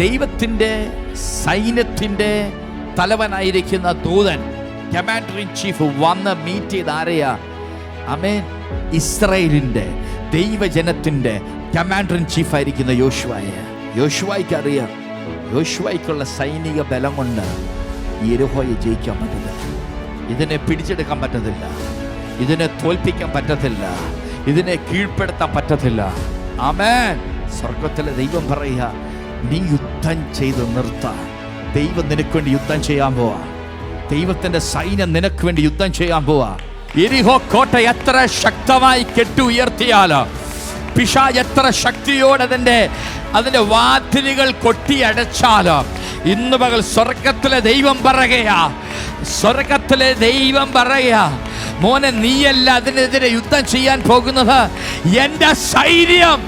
ദൈവത്തിൻ്റെ സൈന്യത്തിൻ്റെ തലവനായിരിക്കുന്ന ദൂതൻ, കമാൻഡർ ഇൻ ചീഫ് വന്ന് മീറ്റ് ചെയ്ത് ആരെയാ? ആമേൻ, ഇസ്രായേലിൻ്റെ ദൈവജനത്തിൻ്റെ കമാൻഡർ ഇൻ ചീഫ് ആയിരിക്കുന്ന യോശുവയെ. യോശുവയ്ക്ക് അറിയാം, യോശുവയ്ക്കുള്ള സൈനിക ബലം കൊണ്ട് യെരിഹോയെ ജയിക്കാൻ പറ്റില്ല, ഇതിനെ പിടിച്ചെടുക്കാൻ പറ്റത്തില്ല, ഇതിനെ തോൽപ്പിക്കാൻ പറ്റത്തില്ല, ഇതിനെ കീഴ്പ്പെടുത്താൻ പറ്റത്തില്ല. ആമേൻ. സ്വർഗത്തിലെ ദൈവം പറയുക, നീ യുദ്ധം ചെയ്ത് നിർത്താൻ. ദൈവം നിനക്ക് വേണ്ടി യുദ്ധം ചെയ്യാൻ പോവാ. ദൈവത്തിന്റെ സൈന്യം നിനക്ക് വേണ്ടി യുദ്ധം ചെയ്യാൻ പോവാ. യെരിഹോ കോട്ട എത്ര ശക്തമായി കെട്ടി ഉയർത്തിയാലോ, പിശാച് എത്ര ശക്തിയോടെ അതിന്റെ വാതിലുകൾ കൊട്ടിയടച്ചാലോ, ഇന്ന് പകൽ സ്വർഗത്തിലെ ദൈവം പറയുകയാ, സ്വർഗത്തിലെ ദൈവം പറയുക, മോനെ, നീയല്ല അതിനെതിരെ യുദ്ധം ചെയ്യാൻ പോകുന്നത്, എൻ്റെ സൈന്യം